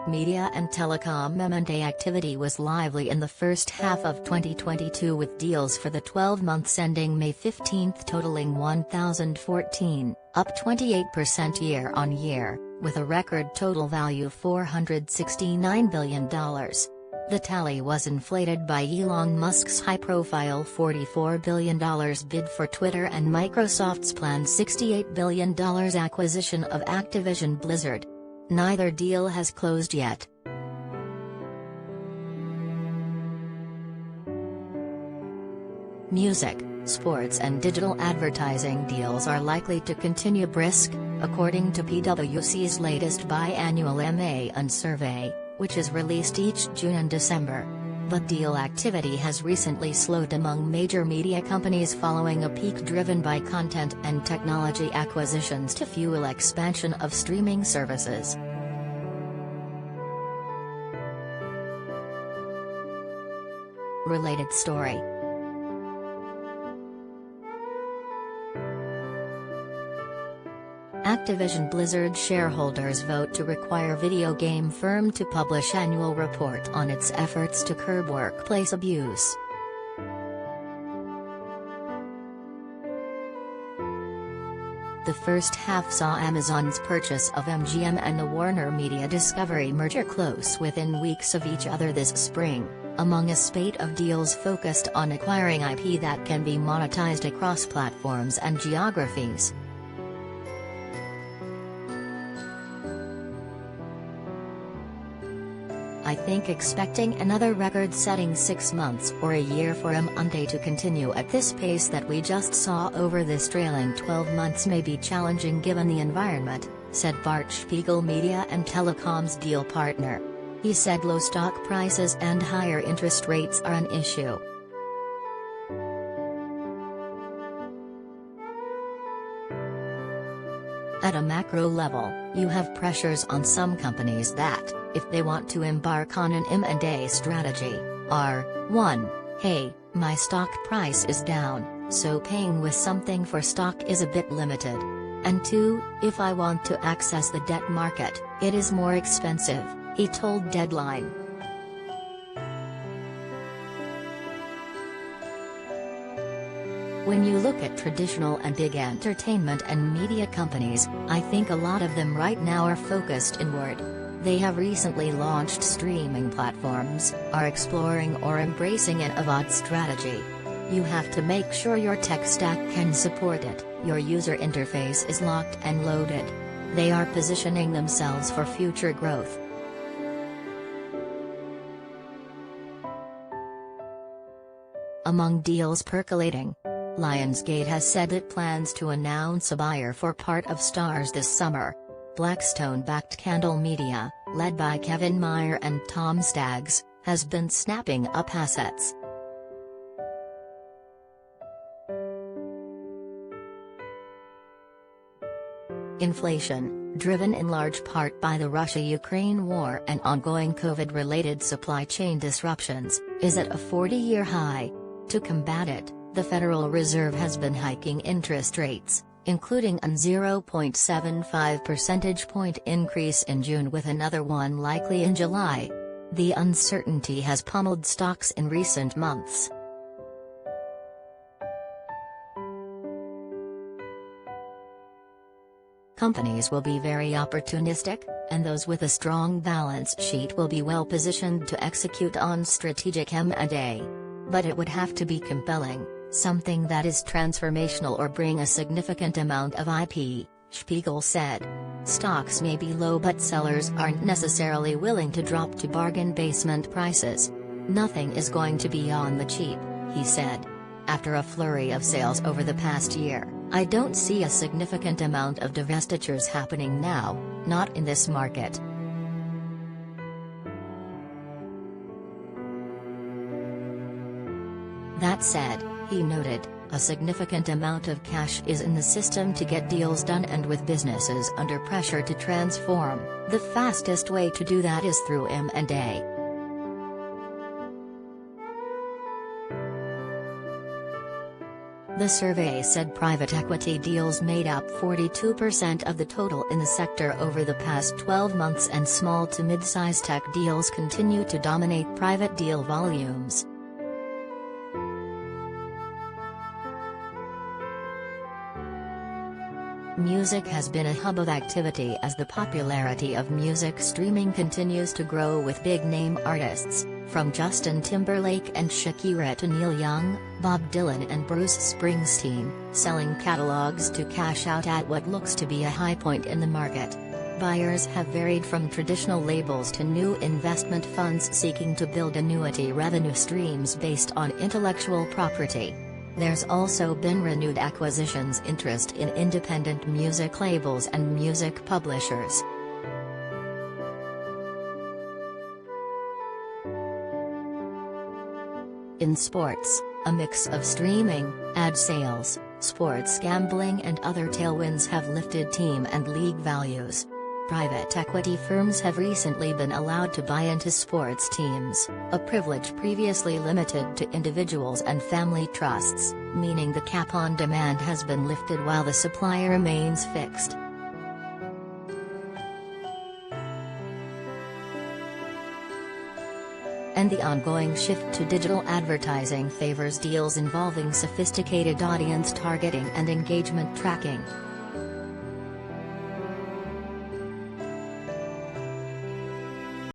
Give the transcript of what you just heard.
media and telecom M&A activity was lively in the first half of 2022, with deals for the 12 months ending May 15 totaling 1,014, up 28% year-on-year, with a record total value of $469 billion. The tally was inflated by Elon Musk's high-profile $44 billion bid for Twitter and Microsoft's planned $68 billion acquisition of Activision Blizzard. Neither deal has closed yet. Music, sports and digital advertising deals are likely to continue brisk, according to PwC's latest biannual MA&A survey, which is released each June and December. But deal activity has recently slowed among major media companies following a peak driven by content and technology acquisitions to fuel expansion of streaming services. Related story. Activision Blizzard shareholders vote to require video game firm to publish annual report on its efforts to curb workplace abuse. The first half saw Amazon's purchase of MGM and the Warner Media Discovery merger close within weeks of each other this spring, among a spate of deals focused on acquiring IP that can be monetized across platforms and geographies. I think expecting another record-setting 6 months or a year for M&A to continue at this pace that we just saw over this trailing 12 months may be challenging given the environment, said Bart Spiegel, media and telecom's deal partner. He said low stock prices and higher interest rates are an issue. At a macro level, you have pressures on some companies that, if they want to embark on an M&A strategy, are 1. Hey, my stock price is down, so paying with something for stock is a bit limited. And 2, if I want to access the debt market, it is more expensive, he told Deadline. When you look at traditional and big entertainment and media companies, I think a lot of them right now are focused inward. They have recently launched streaming platforms, are exploring or embracing an AVOD strategy. You have to make sure your tech stack can support it, your user interface is locked and loaded. They are positioning themselves for future growth. Among deals percolating, Lionsgate has said it plans to announce a buyer for part of Starz this summer. Blackstone-backed Candle Media, led by Kevin Mayer and Tom Staggs, has been snapping up assets. Inflation, driven in large part by the Russia-Ukraine war and ongoing COVID-related supply chain disruptions, is at a 40-year high. To combat it, the Federal Reserve has been hiking interest rates, including a 0.75 percentage point increase in June with another one likely in July. The uncertainty has pummeled stocks in recent months. Companies will be very opportunistic, and those with a strong balance sheet will be well positioned to execute on strategic M&A. But it would have to be compelling, something that is transformational or bring a significant amount of IP, Spiegel said. Stocks may be low but sellers aren't necessarily willing to drop to bargain basement prices. Nothing is going to be on the cheap, he said. After a flurry of sales over the past year, I don't see a significant amount of divestitures happening now, not in this market. That said, he noted, a significant amount of cash is in the system to get deals done, and with businesses under pressure to transform, the fastest way to do that is through M&A. The survey said private equity deals made up 42% of the total in the sector over the past 12 months, and small to mid-size tech deals continue to dominate private deal volumes. Music has been a hub of activity as the popularity of music streaming continues to grow, with big-name artists, from Justin Timberlake and Shakira to Neil Young, Bob Dylan and Bruce Springsteen, selling catalogs to cash out at what looks to be a high point in the market. Buyers have varied from traditional labels to new investment funds seeking to build annuity revenue streams based on intellectual property. There's also been renewed acquisitions interest in independent music labels and music publishers. In sports, a mix of streaming, ad sales, sports gambling and other tailwinds have lifted team and league values. Private equity firms have recently been allowed to buy into sports teams, a privilege previously limited to individuals and family trusts, meaning the cap on demand has been lifted while the supply remains fixed. And the ongoing shift to digital advertising favors deals involving sophisticated audience targeting and engagement tracking.